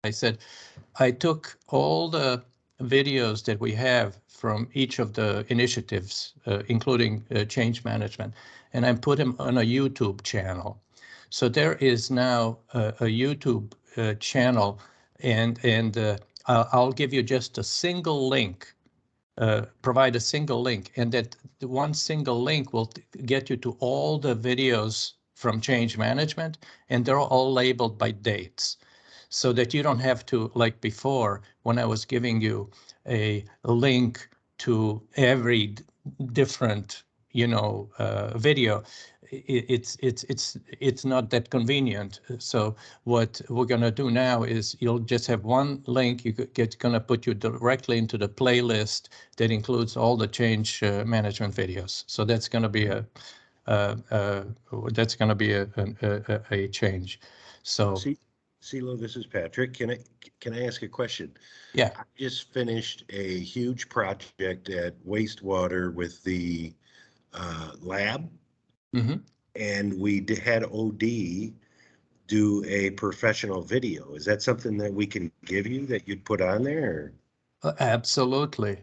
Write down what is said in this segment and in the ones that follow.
I said, I took all the videos that we have from each of the initiatives, including change management, and I put them on a YouTube channel. So there is now a YouTube channel, and I'll give you just a single link, provide a single link, and that one single link will get you to all the videos from change management, and they're all labeled by dates, so that you don't have to, like before, when I was giving you a link to every different, video, it's not that convenient. So what we're gonna do now is you'll just have one link. Gonna put you directly into the playlist that includes all the change management videos. So that's gonna be a change. So. CeeLo, this is Patrick. Can I ask a question? Yeah. I just finished a huge project at wastewater with the lab, and we had OD do a professional video. Is that something that we can give you that you'd put on there? Absolutely.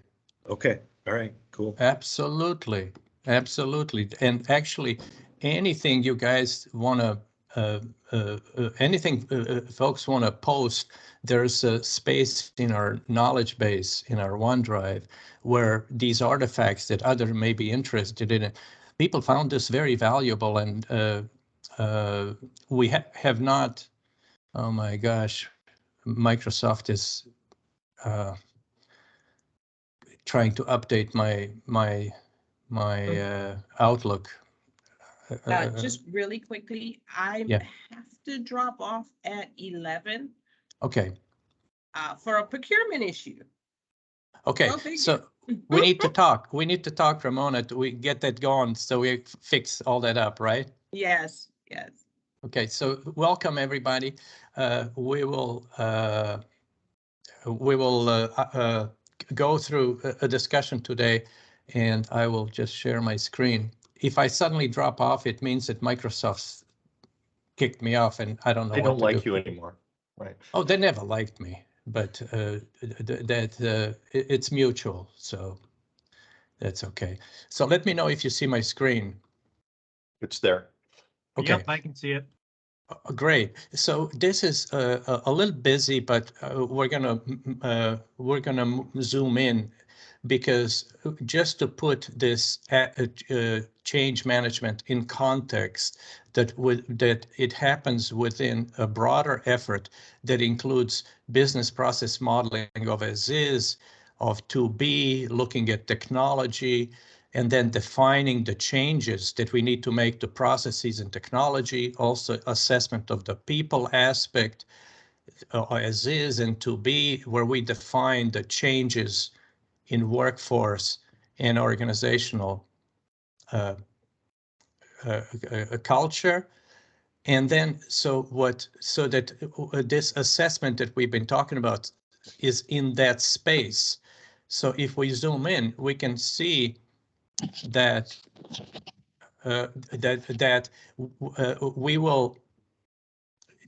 Okay. All right. Cool. Absolutely. Absolutely. And actually, anything you guys want to anything folks want to post, there's a space in our knowledge base, in our OneDrive, where these artifacts that others may be interested in, people found this very valuable, and we have not, oh my gosh, Microsoft is trying to update my Outlook. Just really quickly, I have to drop off at 11. Okay. For a procurement issue. Okay, so we need to talk. We need to talk, Ramona. We get that going, so we fix all that up, right? Yes. Yes. Okay, so welcome everybody. We will go through a discussion today, and I will just share my screen. If I suddenly drop off, it means that Microsoft kicked me off, and I don't know. They don't like you anymore, right? Oh, they never liked me, but it's mutual, so that's okay. So let me know if you see my screen. It's there. Okay. Yep, I can see it. Great. So this is a little busy, but we're gonna zoom in, because just to put this change management in context, that it happens within a broader effort that includes business process modeling of as is, of to be, looking at technology, and then defining the changes that we need to make to processes and technology, also assessment of the people aspect, as is and to be, where we define the changes in workforce and organizational culture. And then so that this assessment that we've been talking about is in that space. So if we zoom in, we can see that we will,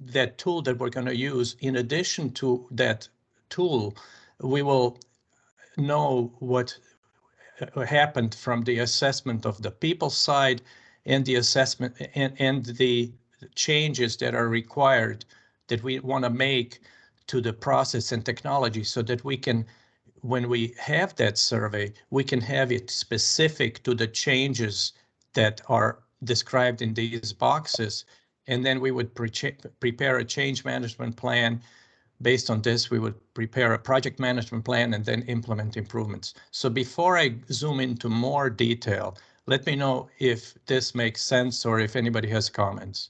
that tool that we're going to use, in addition to that tool, we will know what happened from the assessment of the people side, and the assessment and the changes that are required, that we want to make to the process and technology, so that we can, when we have that survey, we can have it specific to the changes that are described in these boxes. And then we would prepare a change management plan. Based on this, we would prepare a project management plan and then implement improvements. So before I zoom into more detail, let me know if this makes sense or if anybody has comments.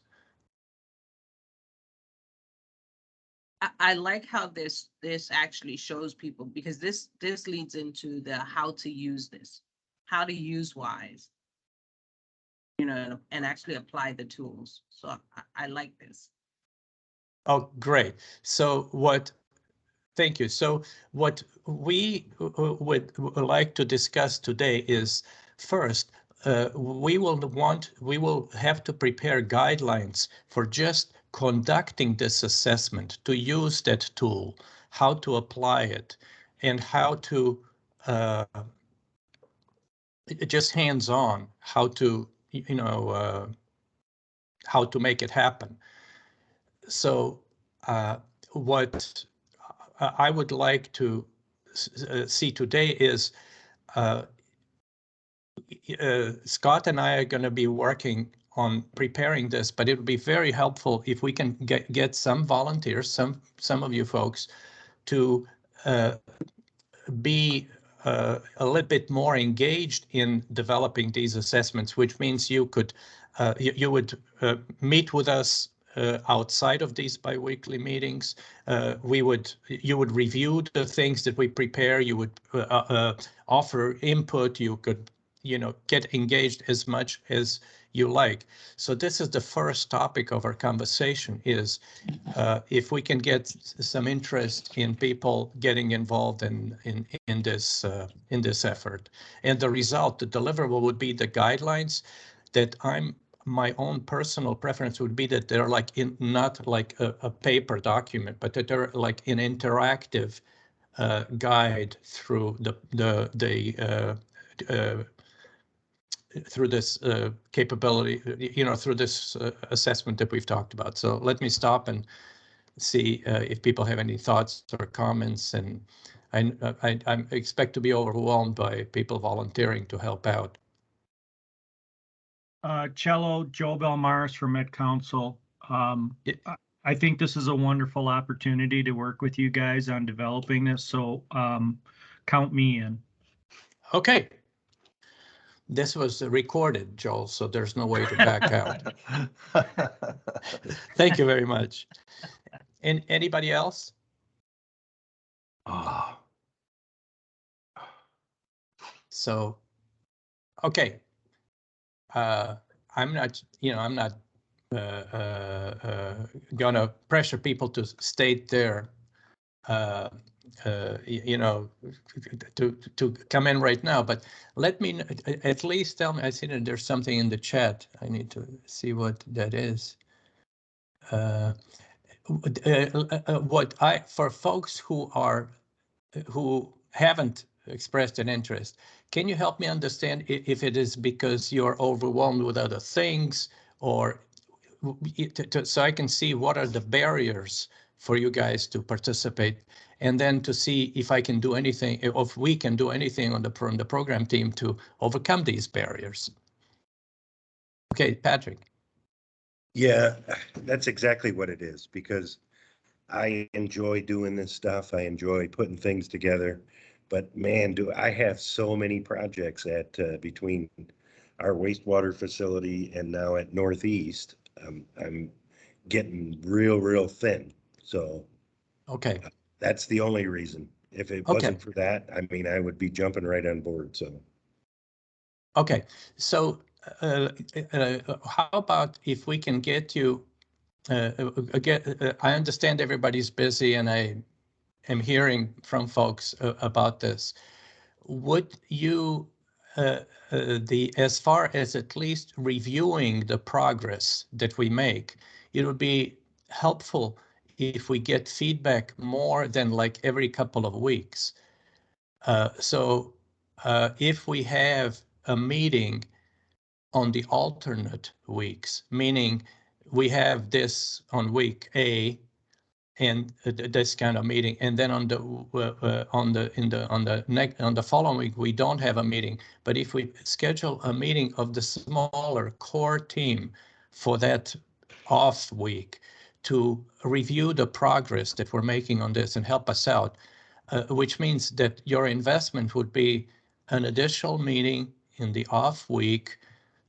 I like how this actually shows people, because this leads into the how to use this, how to use WISE, and actually apply the tools. So I like this. Oh, great. So thank you. So what we would like to discuss today is, first, we will have to prepare guidelines for just conducting this assessment, to use that tool, how to apply it, and how to just hands-on, how to, how to make it happen. So what I would like to see today is Scott and I are going to be working on preparing this, but it would be very helpful if we can get some volunteers, some of you folks, to be a little bit more engaged in developing these assessments, which means you could you would meet with us outside of these biweekly meetings. You would review the things that we prepare. You would offer input. You could get engaged as much as you like. So this is the first topic of our conversation, is if we can get some interest in people getting involved in this effort. And the result, the deliverable, would be the guidelines that my own personal preference would be that they're like not like a paper document, but that they're like an interactive guide through through this capability, through this assessment that we've talked about. So let me stop and see if people have any thoughts or comments. And I expect to be overwhelmed by people volunteering to help out. Cello, Joe Belmaris from Met Council. I think this is a wonderful opportunity to work with you guys on developing this. So count me in. Okay. This was recorded, Joel, so there's no way to back out. Thank you very much. And anybody else? So, okay. I'm not gonna pressure people to state their to come in right now, but let me at least tell me. I see that there's something in the chat. I need to see what that is. For folks who haven't expressed an interest, can you help me understand if it is because you're overwhelmed with other things, or so I can see what are the barriers for you guys to participate, and then to see if I can do anything, if we can do anything from the program team to overcome these barriers. Okay, Patrick. Yeah, that's exactly what it is, because I enjoy doing this stuff. I enjoy putting things together, but man, do I have so many projects at between our wastewater facility and now at Northeast. I'm getting real thin. So okay, that's the only reason. If it wasn't for that, I mean, I would be jumping right on board. So okay, so how about if we can get you again? I understand everybody's busy, and I am hearing from folks about this. Would you, as far as at least reviewing the progress that we make, it would be helpful if we get feedback more than like every couple of weeks. So if we have a meeting on the alternate weeks, meaning we have this on week A, and this kind of meeting, and then on the following week we don't have a meeting. But if we schedule a meeting of the smaller core team for that off week to review the progress that we're making on this and help us out, which means that your investment would be an additional meeting in the off week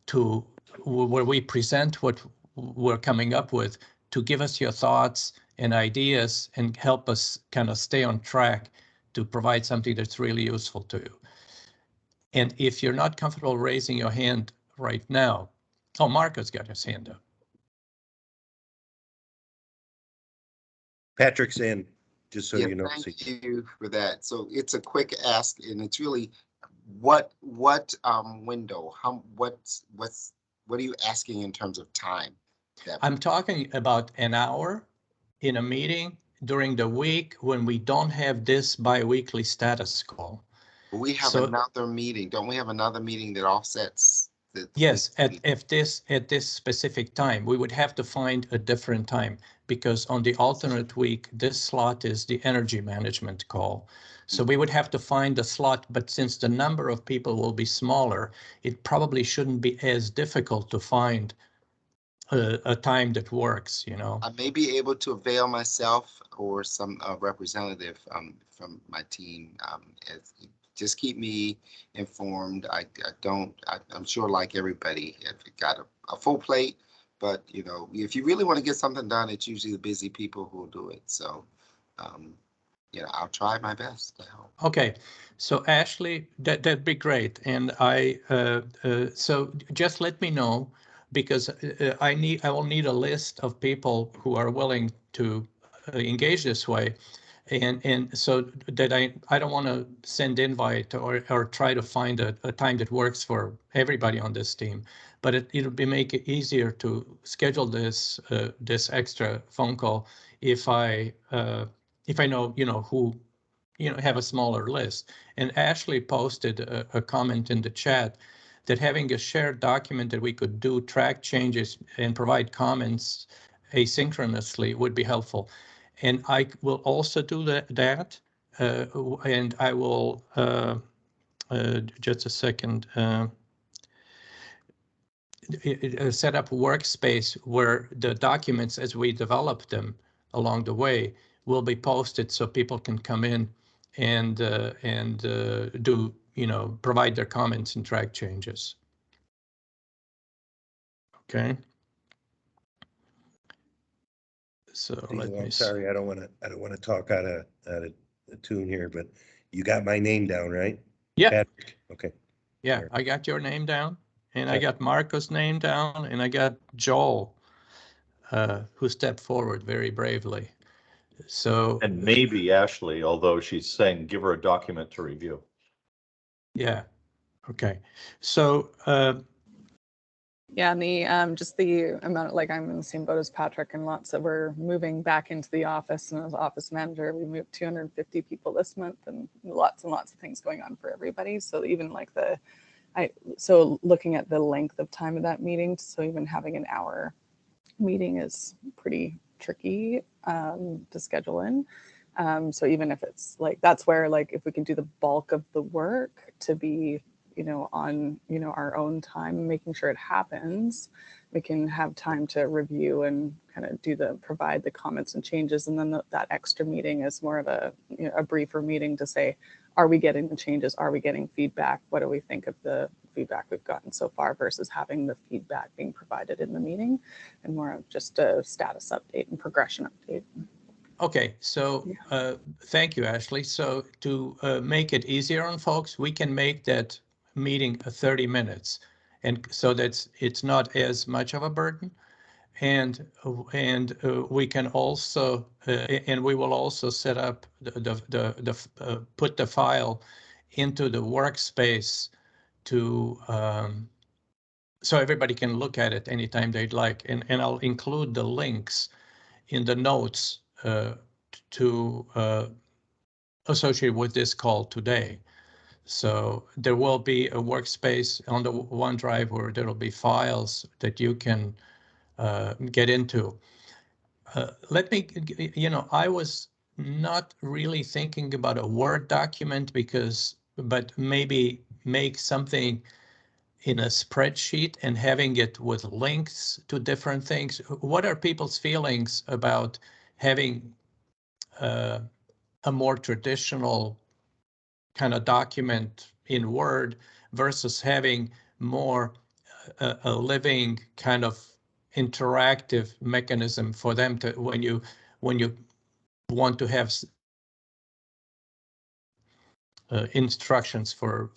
to where we present what we're coming up with, to give us your thoughts and ideas and help us kind of stay on track to provide something that's really useful to you. And if you're not comfortable raising your hand right now, oh, Marco's got his hand up. Patrick's in, just so you know. Thank you for that. So it's a quick ask, and it's really what window? What are you asking in terms of time? I'm talking about an hour in a meeting during the week when we don't have this biweekly status call. We have So- another meeting. Don't we have another meeting that offsets? Yes, at this specific time, we would have to find a different time, because on the alternate week, this slot is the energy management call. So we would have to find a slot, but since the number of people will be smaller, it probably shouldn't be as difficult to find a time that works, you know. I may be able to avail myself or some representative from my team. Just keep me informed. I'm sure, like everybody, if you got a full plate, but you know, if you really want to get something done, it's usually the busy people who will do it. So, you know, I'll try my best to help. Okay, so Ashley, that'd be great, and so just let me know, because I will need a list of people who are willing to engage this way, and so that I don't want to send invite or try to find a time that works for everybody on this team, but it'll make it easier to schedule this this extra phone call if I know, you know, who, you know, have a smaller list. And Ashley posted a comment in the chat that having a shared document that we could do track changes and provide comments asynchronously would be helpful. And I will also do that. And I will, just a second, set up a workspace where the documents, as we develop them along the way, will be posted so people can come in and do, you know, provide their comments and track changes. Okay. So I'm sorry, I don't want to talk out of tune here, but you got my name down, right? Yeah. Patrick? Okay. Yeah, Sure. I got your name down, and I got Marco's name down, and I got Joel, who stepped forward very bravely. So, And maybe Ashley, although she's saying give her a document to review. yeah. Okay. So, yeah, and the just the amount, like I'm in the same boat as Patrick, and lots that we're moving back into the office, and as office manager, we moved 250 people this month, and lots of things going on for everybody. So even like so looking at the length of time of that meeting, so even having an hour meeting is pretty tricky to schedule in. So even if it's like, that's where, like, if we can do the bulk of the work to be, you know, on, you know, our own time, making sure it happens, we can have time to review and kind of provide the comments and changes. And then that extra meeting is more of a, you know, a briefer meeting to say, are we getting the changes? Are we getting feedback? What do we think of the feedback we've gotten so far, versus having the feedback being provided in the meeting, and more of just a status update and progression update. okay, so thank you, Ashley. So to make it easier on folks, we can make that meeting 30 minutes, and so it's not as much of a burden. And we can also and we will also set up put the file into the workspace to so everybody can look at it anytime they'd like, and I'll include the links in the notes to associated with this call today. So there will be a workspace on the OneDrive where there will be files that you can get into. Let me, you know, I was not really thinking about a Word document but maybe make something in a spreadsheet and having it with links to different things. What are people's feelings about having a more traditional kind of document in Word versus having more a living kind of interactive mechanism for them to, when you want to have instructions for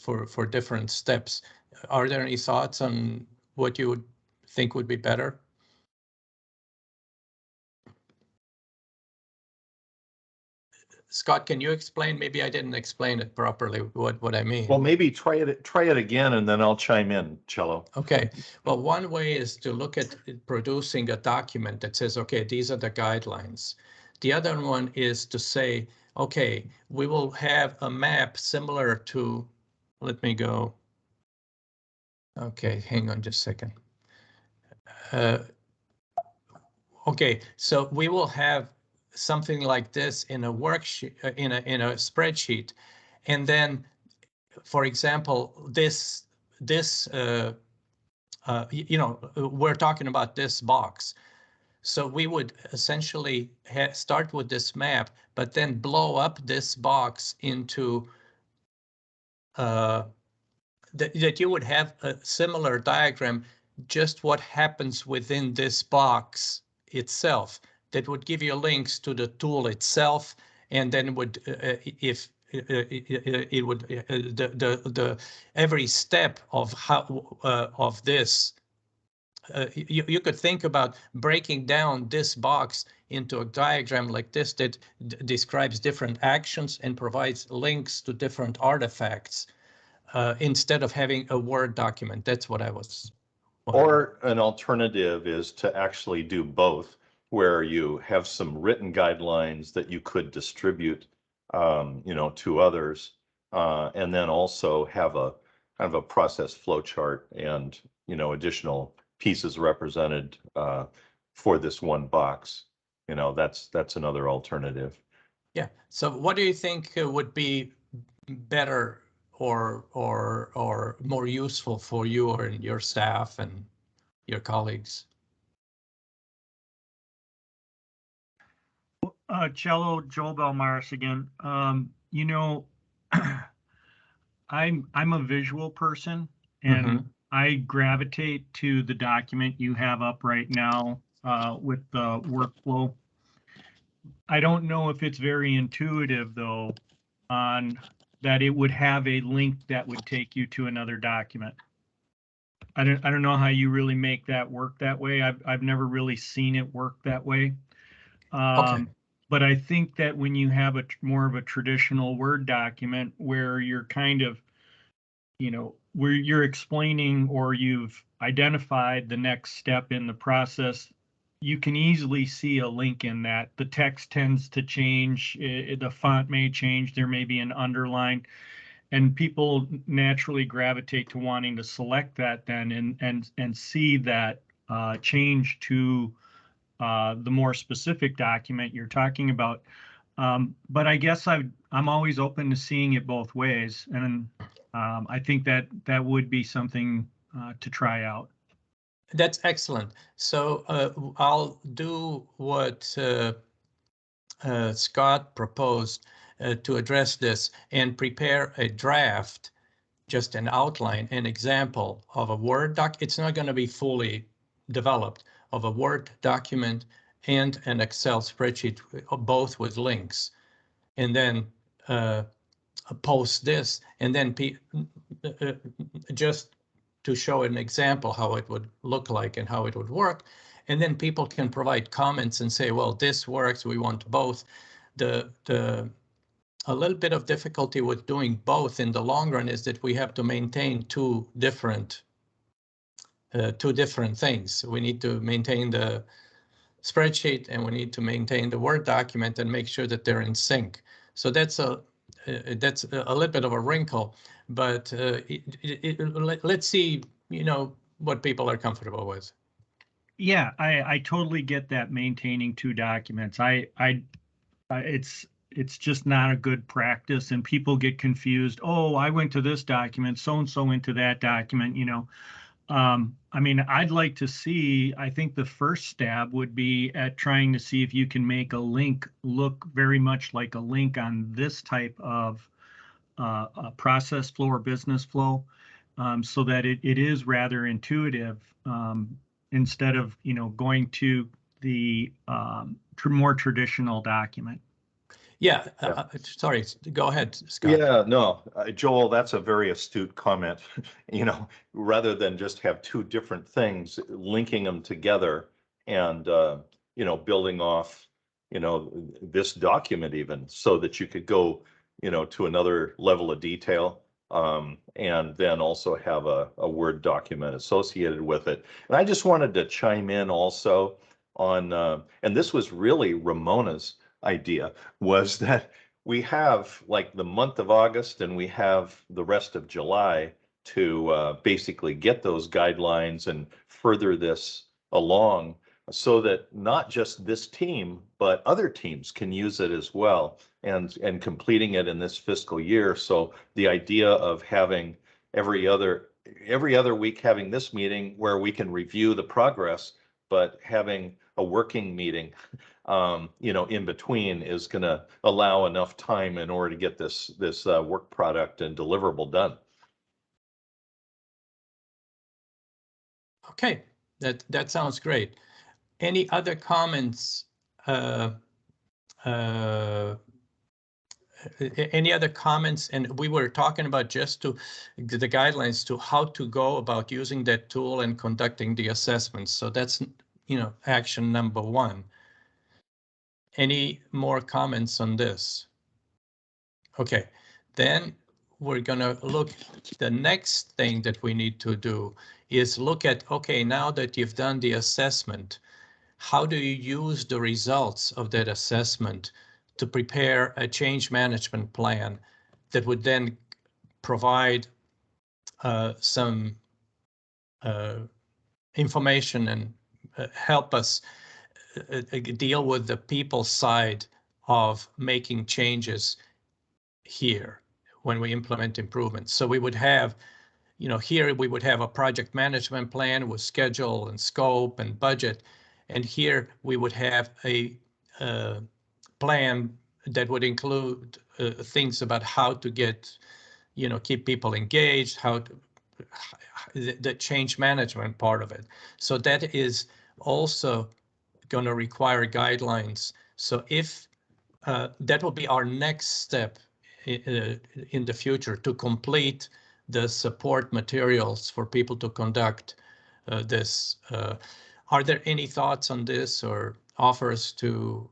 different steps. Are there any thoughts on what you would think would be better? Scott, can you explain? Maybe I didn't explain it properly, what I mean. Well, maybe try it again, and then I'll chime in, Cello. Okay, well, one way is to look at producing a document that says, okay, these are the guidelines. The other one is to say, okay, we will have a map similar to, let me go. Okay, hang on just a second. Okay, so we will have something like this in a worksheet, in a spreadsheet, and then, for example, you know, we're talking about this box. So we would essentially start with this map, but then blow up this box into that you would have a similar diagram, just what happens within this box itself. That would give you links to the tool itself, and then would if it would the every step of how of this. You could think about breaking down this box into a diagram like this that describes different actions and provides links to different artifacts instead of having a Word document. That's what I was wondering. Or an alternative is to actually do both, where you have some written guidelines that you could distribute, you know, to others, and then also have a kind of a process flow chart and, you know, additional pieces represented for this one box. You know, that's another alternative. Yeah. So what do you think would be better or more useful for you or your staff and your colleagues? Cello, Joel Belmaris again. You know, I'm a visual person, and I gravitate to the document you have up right now with the workflow. I don't know if it's very intuitive though, on that it would have a link that would take you to another document. I don't know how you really make that work that way. I've never really seen it work that way. Okay. But I think that when you have more of a traditional Word document where you're kind of, you know, where you're explaining or you've identified the next step in the process, you can easily see a link in that. The text tends to change, the font may change, there may be an underline, and people naturally gravitate to wanting to select that then and see that change to the more specific document you're talking about. But I guess I'm always open to seeing it both ways, and I think that would be something to try out. That's excellent. So I'll do what Scott proposed to address this and prepare a draft, just an outline, an example of a Word doc. It's not going to be fully developed, of a Word document and an Excel spreadsheet, both with links, and then post this, and then just to show an example how it would look like and how it would work. And then people can provide comments and say, well, this works, we want both. A little bit of difficulty with doing both in the long run is that we have to maintain two different things. We need to maintain the spreadsheet and we need to maintain the Word document and make sure that they're in sync. So that's a little bit of a wrinkle, but let's see, you know, what people are comfortable with. Yeah, I totally get that, maintaining two documents. It's just not a good practice, and people get confused. Oh, I went to this document, so and so into that document, you know. I mean, I'd like to see, I think the first stab would be at trying to see if you can make a link look very much like a link on this type of a process flow or business flow, so that it is rather intuitive, instead of, you know, going to the more traditional document. Yeah, sorry, go ahead, Scott. Yeah, no, Joel, that's a very astute comment. You know, rather than just have two different things, linking them together and, you know, building off you know, this document even, so that you could go, you know, to another level of detail. And then also have a Word document associated with it. And I just wanted to chime in also on, and this was really Ramona's idea, was that we have like the month of August and we have the rest of July to basically get those guidelines and further this along, so that not just this team, but other teams can use it as well, and completing it in this fiscal year. So the idea of having every other week having this meeting where we can review the progress, but having a working meeting, you know, in between is going to allow enough time in order to get this work product and deliverable done. Okay, that sounds great. Any other comments? Any other comments? And we were talking about just to the guidelines to how to go about using that tool and conducting the assessments. So that's, you know, action number 1. Any more comments on this? Okay, then we're gonna look, the next thing that we need to do is look at, okay, now that you've done the assessment, how do you use the results of that assessment to prepare a change management plan that would then provide some information and help us deal with the people side of making changes here when we implement improvements. So we would have, you know, here we would have a project management plan with schedule and scope and budget. And here we would have a plan that would include things about how to get, you know, keep people engaged, how to, the change management part of it. So that is also going to require guidelines. So if that will be our next step in the future, to complete the support materials for people to conduct this. Are there any thoughts on this or offers to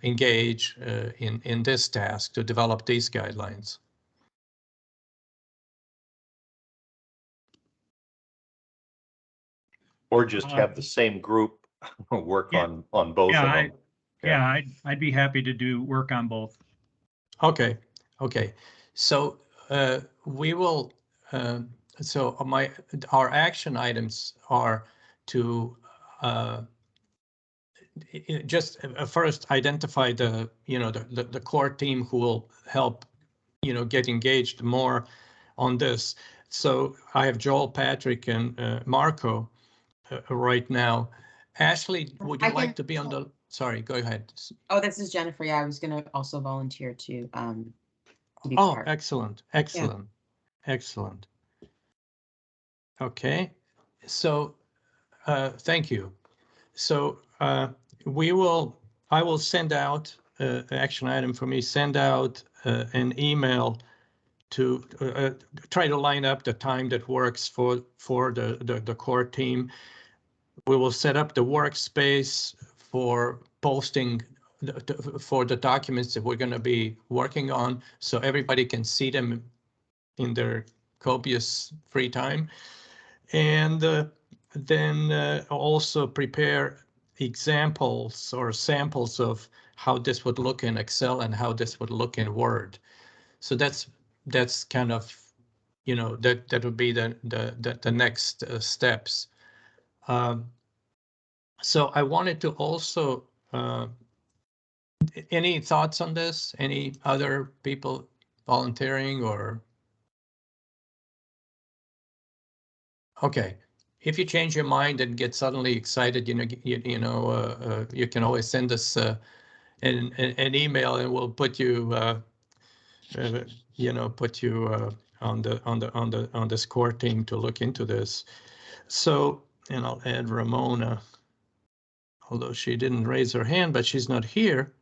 engage in this task to develop these guidelines? Or just have the same group work on both of them. I'd be happy to do work on both. Okay. So we will. So our action items are to just first identify the, you know, the core team who will help, you know, get engaged more on this. So I have Joel, Patrick, and Marco right now. Ashley, would you like to be on the? Sorry, go ahead. Oh, this is Jennifer. Yeah, I was going to also volunteer to be Oh, part. excellent. Okay, so thank you. So I will send out action item for me, send out an email to try to line up the time that works for the core team. We will set up the workspace for posting for the documents that we're going to be working on, so everybody can see them in their copious free time. And then also prepare examples or samples of how this would look in Excel and how this would look in Word. So that's kind of, you know, that would be the next steps. So I wanted to also, any thoughts on this? Any other people volunteering or? Okay, if you change your mind and get suddenly excited, you can always send us an email and we'll put you, on this core team to look into this. So, and I'll add Ramona, although she didn't raise her hand, but she's not here,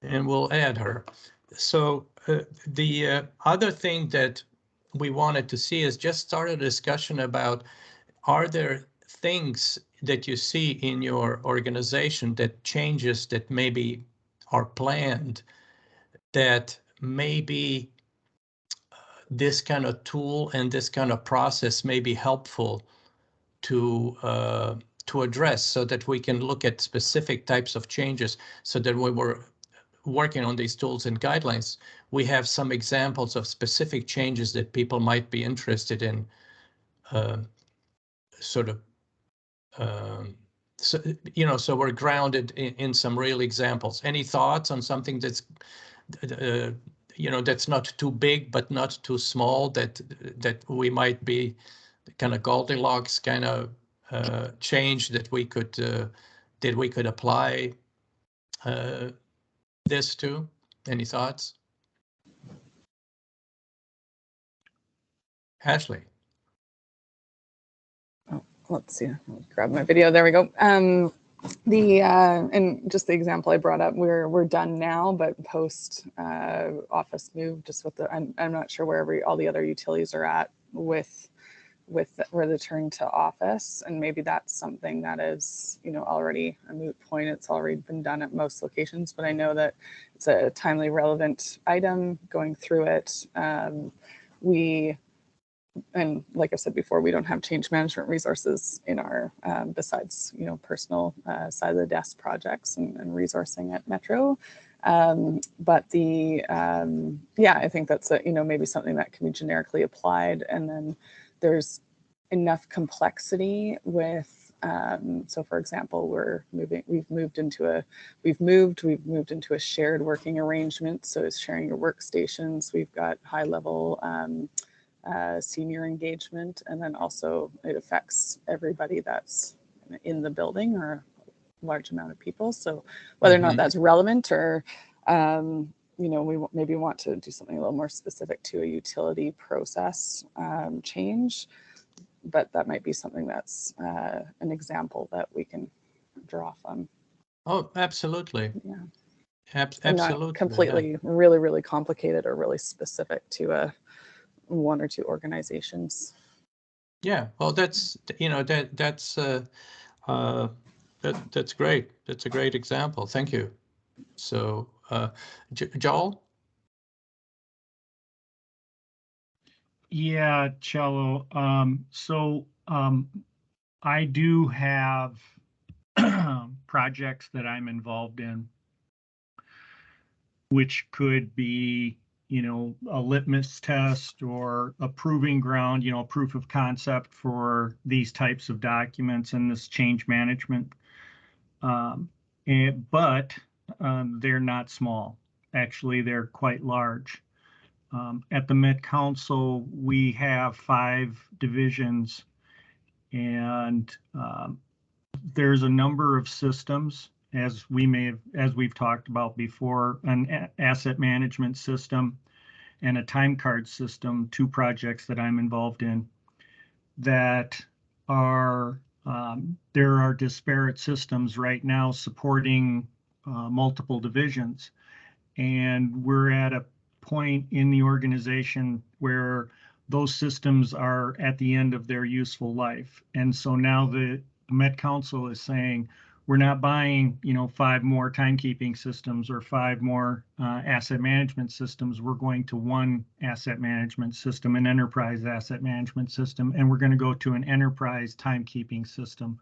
and we'll add her. So the other thing that we wanted to see is just start a discussion about, are there things that you see in your organization, that changes that maybe are planned, that maybe this kind of tool and this kind of process may be helpful to address, so that we can look at specific types of changes, so that when we're working on these tools and guidelines, we have some examples of specific changes that people might be interested in, sort of, so, you know, so we're grounded in some real examples. Any thoughts on something that's, you know, that's not too big but not too small, that we might be kind of Goldilocks kind of change that we could apply this to? Any thoughts? Ashley. Oh, let's see. I'll grab my video. There we go. And just the example I brought up, we're done now, but post office move, just with the, I'm not sure where all the other utilities are at with the return to office, and maybe that's something that is, you know, already a moot point. It's already been done at most locations, but I know that it's a timely, relevant item. Going through it, and like I said before, we don't have change management resources in our, besides, you know, personal side of the desk projects and resourcing at Metro. But yeah, I think that's you know, maybe something that can be generically applied. And then there's enough complexity with, so for example, we've moved into a shared working arrangement. So it's sharing your workstations. We've got high level, senior engagement, and then also it affects everybody that's in the building, or a large amount of people. So whether or not that's relevant, or you know, we maybe want to do something a little more specific to a utility process change, but that might be something that's an example that we can draw from. Oh, absolutely. Yeah. Absolutely. Not completely, really complicated or really specific to one or two organizations. Yeah, well, that's, you know, that's great. That's a great example. Thank you. So, Joel? Yeah, Cello. I do have projects that I'm involved in, which could be, you know, a litmus test or a proving ground, you know, proof of concept for these types of documents and this change management. But they're not small. Actually, they're quite large. At the Met Council, we have 5 divisions, and there's a number of systems, as we've talked about before, an asset management system and a time card system, 2 projects that I'm involved in, that are there are disparate systems right now supporting multiple divisions, and we're at a point in the organization where those systems are at the end of their useful life. And so now the Met Council is saying, we're not buying, you know, 5 more timekeeping systems or 5 more asset management systems. We're going to one asset management system, an enterprise asset management system, and we're going to go to an enterprise timekeeping system.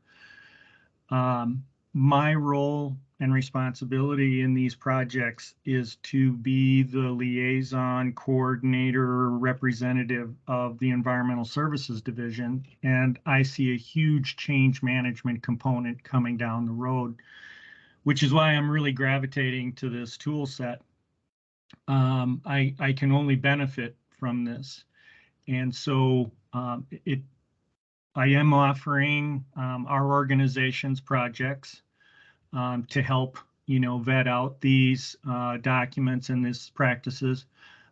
My role and responsibility in these projects is to be the liaison, coordinator, representative of the Environmental Services Division, and I see a huge change management component coming down the road, which is why I'm really gravitating to this tool set. I can only benefit from this, and so I am offering our organization's projects to help, you know, vet out these documents and these practices,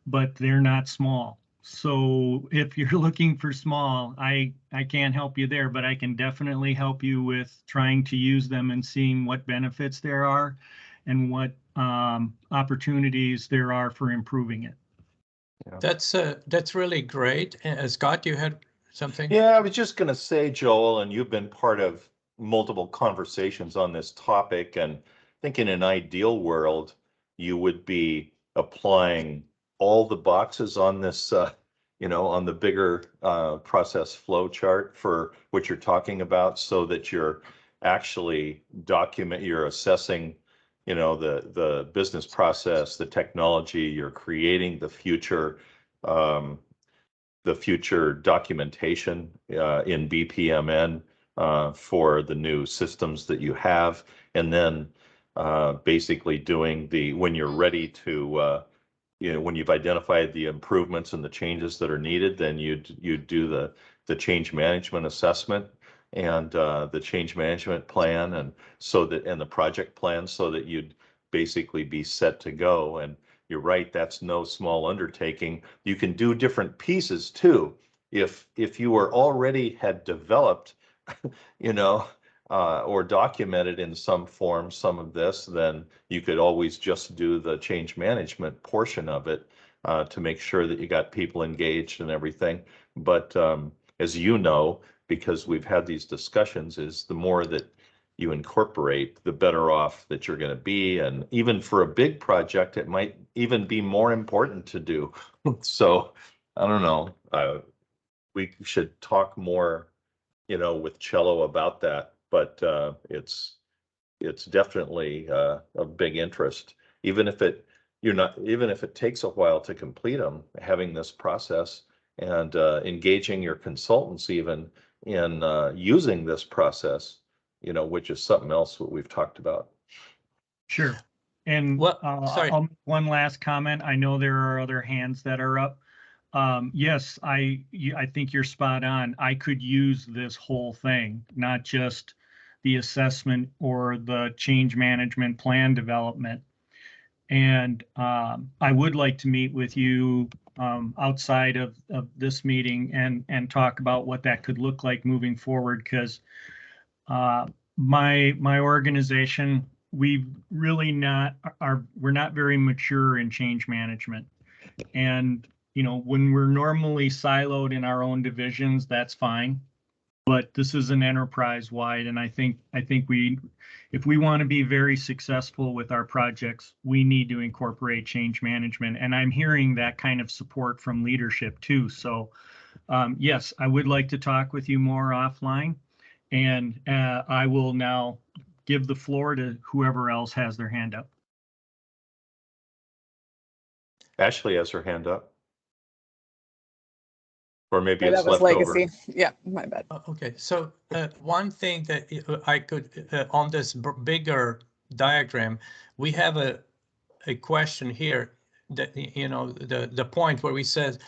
but they're not small. So if you're looking for small, I can't help you there, but I can definitely help you with trying to use them and seeing what benefits there are and what opportunities there are for improving it. Yeah. That's really great. Scott, you had something? Yeah, I was just going to say, Joel, and you've been part of multiple conversations on this topic, and I think in an ideal world, you would be applying all the boxes on this, on the bigger process flow chart for what you're talking about, so that you're actually you're assessing, the business process, the technology, you're creating the future documentation in BPMN for the new systems that you have, and then basically doing when you're ready to, when you've identified the improvements and the changes that are needed, then you'd do the change management assessment and the change management plan, and the project plan, so that you'd basically be set to go. And you're right, that's no small undertaking. You can do different pieces too. If you were already had developed, or documented in some form some of this, then you could always just do the change management portion of it to make sure that you got people engaged and everything. But as you know, because we've had these discussions, is the more that you incorporate, the better off that you're going to be. And even for a big project, it might even be more important to do. So I don't know. We should talk more, with Cello about that. But it's definitely of big interest, even if it takes a while to complete them. Having this process and engaging your consultants even in using this process, which is something else what we've talked about. Sure. And sorry. I'll make one last comment. I know there are other hands that are up. Yes, I think you're spot on. I could use this whole thing, not just the assessment or the change management plan development. And I would like to meet with you outside of this meeting and talk about what that could look like moving forward, because my organization, we're not very mature in change management. And when we're normally siloed in our own divisions, that's fine. But this is an enterprise-wide, and I think if we want to be very successful with our projects, we need to incorporate change management. And I'm hearing that kind of support from leadership too. So yes, I would like to talk with you more offline, and I will now give the floor to whoever else has their hand up. Ashley has her hand up. Or maybe That it's was left over. legacy. Yeah, my bad. Okay, so one thing that I could, on this bigger diagram, we have a question here that, the point where we said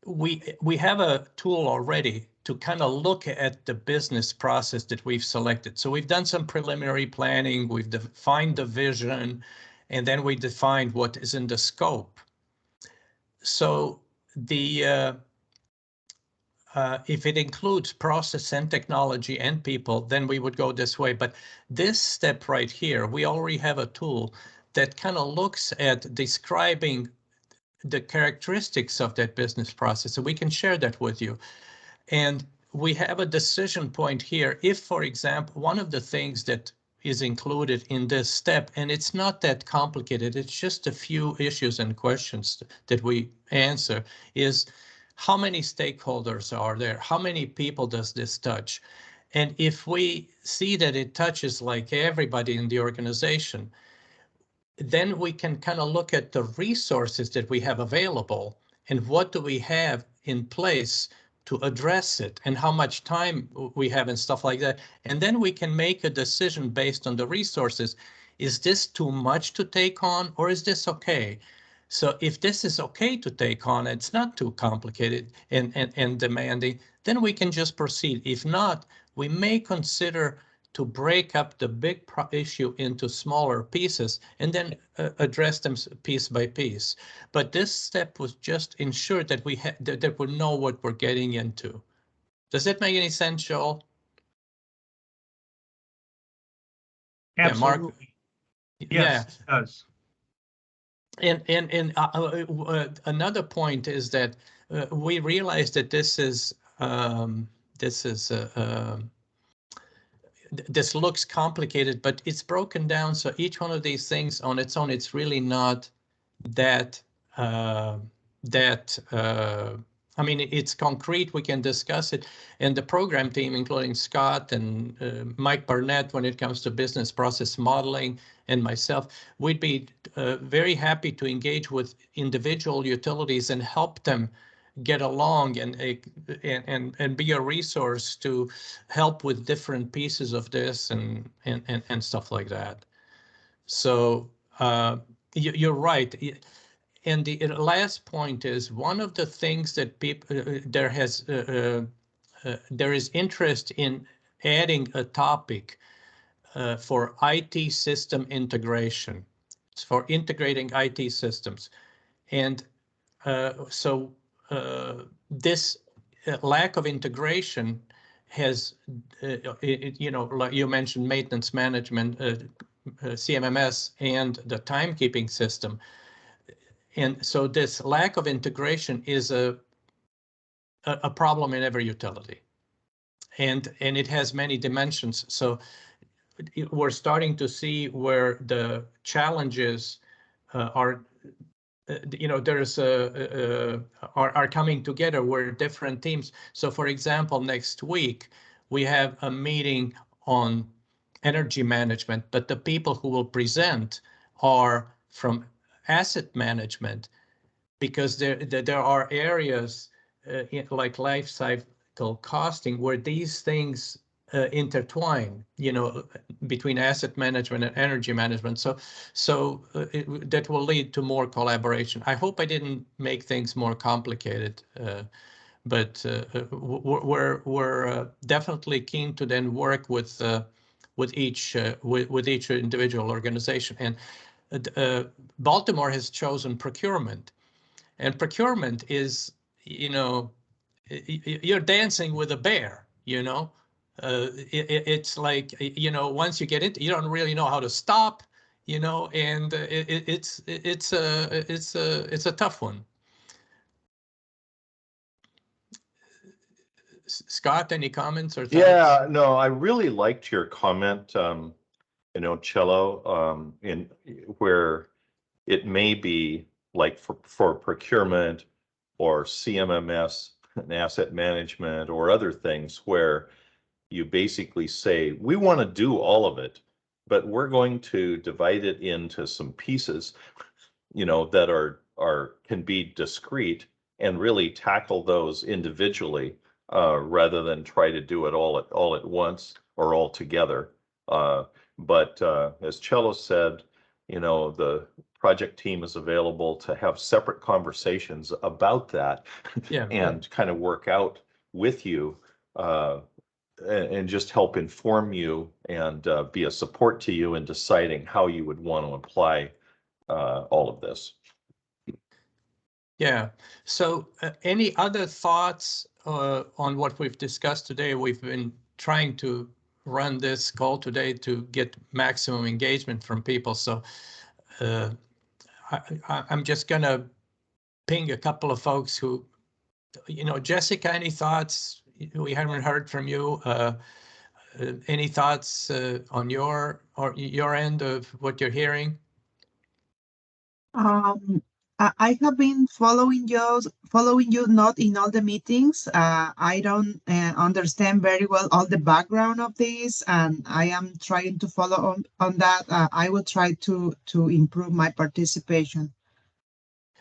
we have a tool already to kind of look at the business process that we've selected. So we've done some preliminary planning, we've defined the vision, and then we defined what is in the scope. So if it includes process and technology and people, then we would go this way. But this step right here, we already have a tool that kind of looks at describing the characteristics of that business process. So we can share that with you. And we have a decision point here. If, for example, one of the things that is included in this step, and it's not that complicated, it's just a few issues and questions that we answer, is how many stakeholders are there? How many people does this touch? And if we see that it touches like everybody in the organization, then we can kind of look at the resources that we have available and what do we have in place to address it and how much time we have and stuff like that. And then we can make a decision based on the resources. Is this too much to take on, or is this okay? So if this is okay to take on, it's not too complicated and demanding, then we can just proceed. If not, we may consider to break up the big issue into smaller pieces and then address them piece by piece. But this step was just ensure that that we know what we're getting into. Does that make any sense, Joel? Absolutely. Yeah, Mark. Yes, it does. And another point is that we realize that this is this looks complicated, but it's broken down. So each one of these things on its own, it's really not that, I mean, it's concrete. We can discuss it. And the program team, including Scott and Mike Barnett, when it comes to business process modeling, and myself, we'd be very happy to engage with individual utilities and help them get along and be a resource to help with different pieces of this and stuff like that. So you're right. And the last point is, one of the things that people there is interest in adding a topic for IT system integration. It's for integrating IT systems. And so this lack of integration has, you know, like you mentioned, maintenance management, CMMS, and the timekeeping system. And so this lack of integration is a problem in every utility. And it has many dimensions. So we're starting to see where the challenges are, you know, there's are coming together where different teams. So for example, next week, we have a meeting on energy management, but the people who will present are from asset management, because there are areas like life cycle costing where these things intertwine, you know, between asset management and energy management. So that will lead to more collaboration. I hope I didn't make things more complicated, but we're definitely keen to then work with each individual organization. And Baltimore has chosen procurement, and procurement is, you know, you're dancing with a bear, you know. It's like, you know, once you get into, you don't really know how to stop, you know, and it's a tough one. Scott, any comments or thoughts? Yeah, no, I really liked your comment, you know, Cello, in where it may be like for procurement or CMMS and asset management or other things where you basically say, we want to do all of it, but we're going to divide it into some pieces, you know, that can be discrete and really tackle those individually, rather than try to do it all at once or all together. But as Cello said, you know, the project team is available to have separate conversations about that. Yeah, and kind of work out with you, and just help inform you and be a support to you in deciding how you would want to apply all of this. Yeah. So any other thoughts on what we've discussed today? We've been trying to run this call today to get maximum engagement from people. So I'm just going to ping a couple of folks who, you know, Jessica, any thoughts? We haven't heard from you. Any thoughts on your end of what you're hearing? I have been following you not in all the meetings. I don't understand very well all the background of this, and I am trying to follow on that. I will try to improve my participation.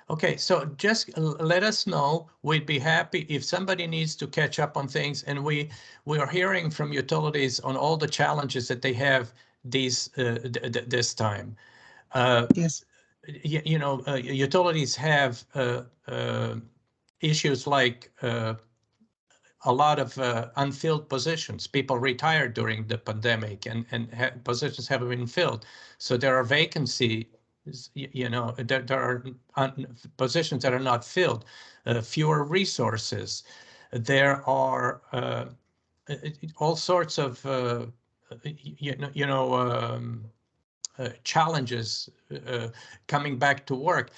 Okay, so just let us know. We'd be happy if somebody needs to catch up on things, and we are hearing from utilities on all the challenges that they have this time. Yes. You know, utilities have issues like a lot of unfilled positions. People retired during the pandemic, and positions haven't been filled. So there are vacancies, you know, there are positions that are not filled, fewer resources. There are all sorts of, challenges coming back to work.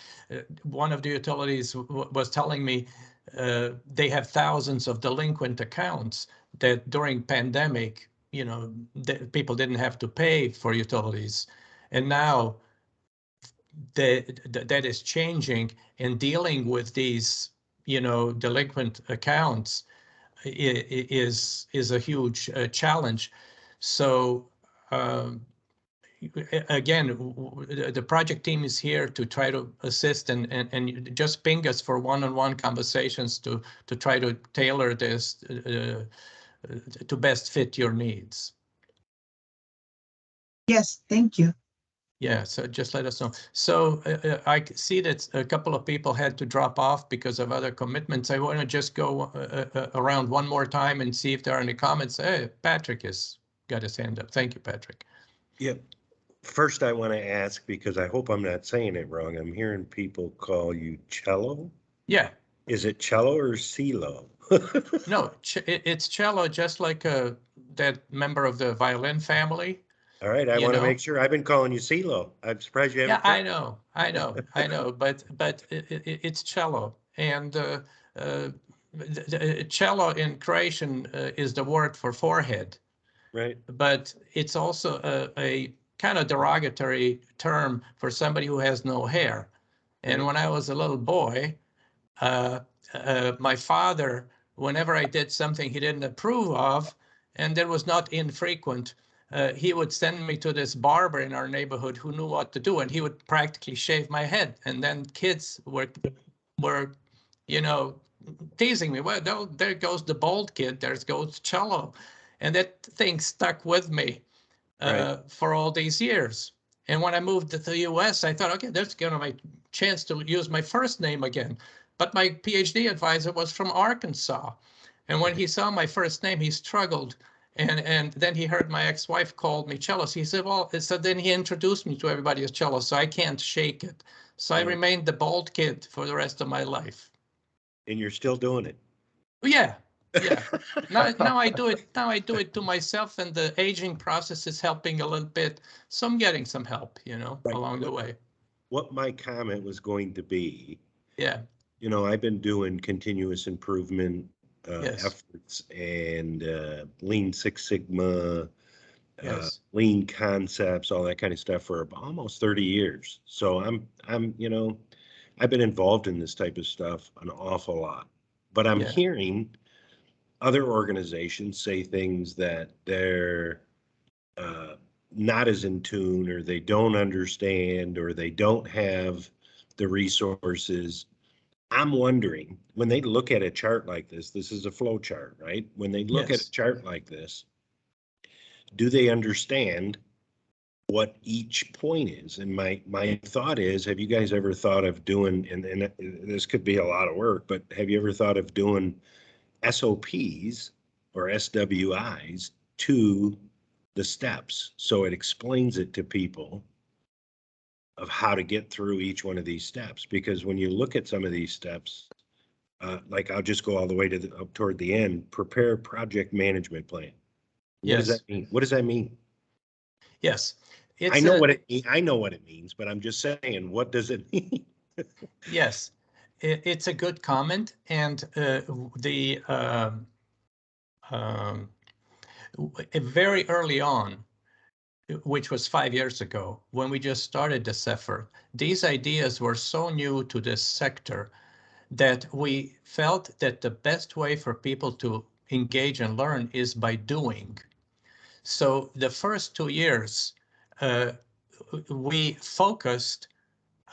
One of the utilities was telling me they have thousands of delinquent accounts that during pandemic you know, people didn't have to pay for utilities. And now that is changing, and dealing with these, you know, delinquent accounts is a huge challenge. So again, the project team is here to try to assist and just ping us for one-on-one conversations to try to tailor this to best fit your needs. Yes, thank you. Yeah, so just let us know. So I see that a couple of people had to drop off because of other commitments. I want to just go around one more time and see if there are any comments. Hey, Patrick has got his hand up. Thank you, Patrick. Yep. First, I want to ask, because I hope I'm not saying it wrong. I'm hearing people call you cello. Yeah. Is it cello or CeeLo? No, it's cello, just like that member of the violin family. All right, I want to make sure. I've been calling you CeeLo. I'm surprised you haven't. Yeah, I know, but it's cello, and the cello in Croatian is the word for forehead. Right. But it's also a kind of derogatory term for somebody who has no hair. And when I was a little boy, my father, whenever I did something he didn't approve of, and that was not infrequent, he would send me to this barber in our neighborhood who knew what to do, and he would practically shave my head. And then kids were, you know, teasing me. Well, no, there goes the bald kid. There goes cello, and that thing stuck with me for all these years. And when I moved to the U.S., I thought, okay, that's going to my chance to use my first name again. But my PhD advisor was from Arkansas. And when he saw my first name, he struggled. And then he heard my ex-wife called me Cello. He said, well, so then he introduced me to everybody as Cello, so I can't shake it. So I remained the bald kid for the rest of my life. And you're still doing it. Yeah. Yeah. Now I do it. Now I do it to myself, and the aging process is helping a little bit. So I'm getting some help, you know, along the way. What my comment was going to be. Yeah. You know, I've been doing continuous improvement yes. efforts and Lean Six Sigma, yes. Lean concepts, all that kind of stuff for almost 30 years. So I'm, you know, I've been involved in this type of stuff an awful lot. But I'm hearing other organizations say things that they're not as in tune, or they don't understand, or they don't have the resources. I'm wondering, when they look at a chart like this is a flow chart, right? When they look at a chart like this, do they understand what each point is? And my thought is, have you guys ever thought of doing, and this could be a lot of work, but have you ever thought of doing SOPs or SWIs to the steps, so it explains it to people of how to get through each one of these steps? Because when you look at some of these steps, like I'll just go all the way to up toward the end, prepare project management plan. What does that mean? What does that mean? Yes. I know what it means, but I'm just saying, what does it mean? Yes, it's a good comment. And very early on, which was 5 years ago, when we just started this effort, these ideas were so new to this sector that we felt that the best way for people to engage and learn is by doing. So the first 2 years, we focused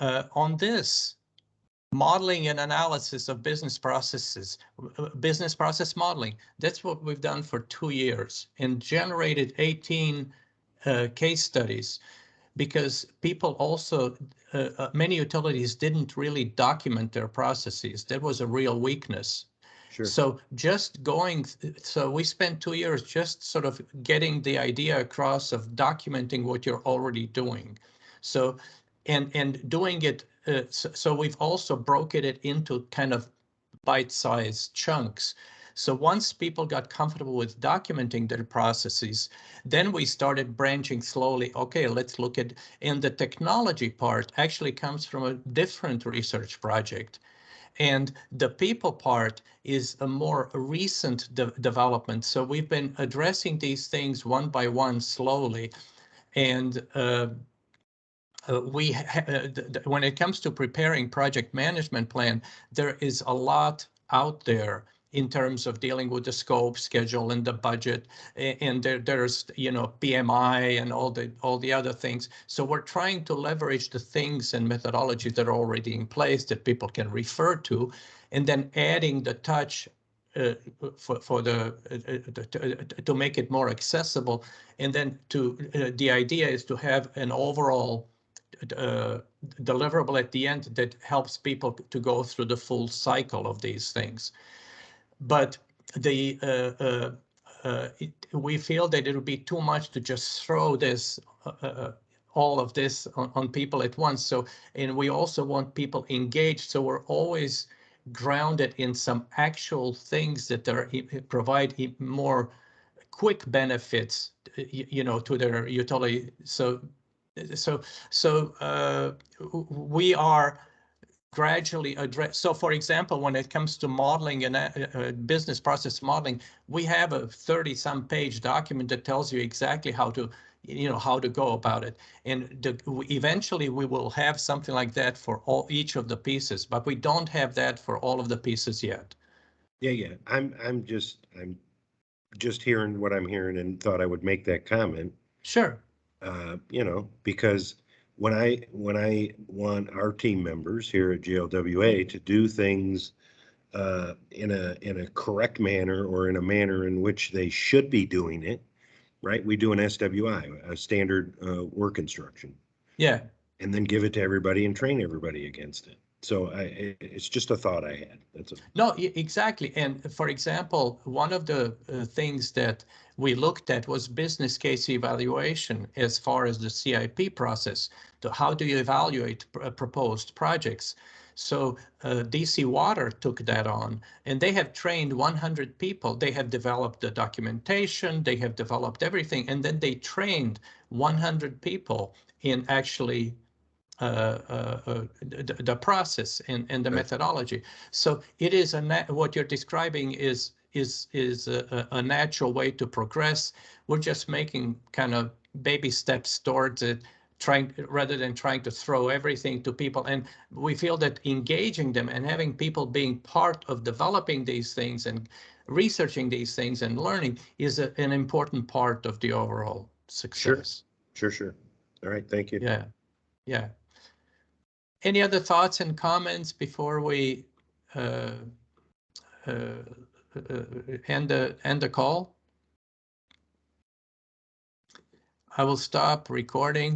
on this, modeling and analysis of business processes, business process modeling. That's what we've done for 2 years, and generated 18 case studies, because people also, many utilities didn't really document their processes. That was a real weakness. Sure. So so we spent 2 years just sort of getting the idea across of documenting what you're already doing. So, and doing it, so we've also broken it into kind of bite-sized chunks. So once people got comfortable with documenting their processes, then we started branching slowly. Okay, let's look at, and the technology part actually comes from a different research project. And the people part is a more recent development. So we've been addressing these things one by one slowly. And when it comes to preparing project management plan, there is a lot out there in terms of dealing with the scope, schedule, and the budget, and there's PMI and all the other things. So we're trying to leverage the things and methodologies that are already in place that people can refer to, and then adding the touch for to make it more accessible. And then the idea is to have an overall deliverable at the end that helps people to go through the full cycle of these things. But we feel that it would be too much to just throw this all of this on people at once. So, and we also want people engaged. So we're always grounded in some actual things that are provide more quick benefits, to their utility. So we are gradually address. So for example, when it comes to modeling and business process modeling, we have a 30-some page document that tells you exactly how to go about it. And eventually we will have something like that for each of the pieces, but we don't have that for all of the pieces yet. Yeah. I'm just hearing what I'm hearing and thought I would make that comment. Sure. Because when I want our team members here at JLWA to do things in a correct manner, or in a manner in which they should be doing it, right? We do an SWI, a standard work instruction. Yeah. And then give it to everybody and train everybody against it. So it's just a thought I had. That's a No, exactly. And for example, one of the things that we looked at was business case evaluation as far as the CIP process. To how do you evaluate proposed projects? So DC Water took that on, and they have trained 100 people. They have developed the documentation, they have developed everything, and then they trained 100 people in actually the process and the methodology. So it is what you're describing is a natural way to progress. We're just making kind of baby steps towards it, rather than trying to throw everything to people. And we feel that engaging them and having people being part of developing these things and researching these things and learning is an important part of the overall success. Sure. All right, thank you. Yeah. Any other thoughts and comments before we end the call? I will stop recording.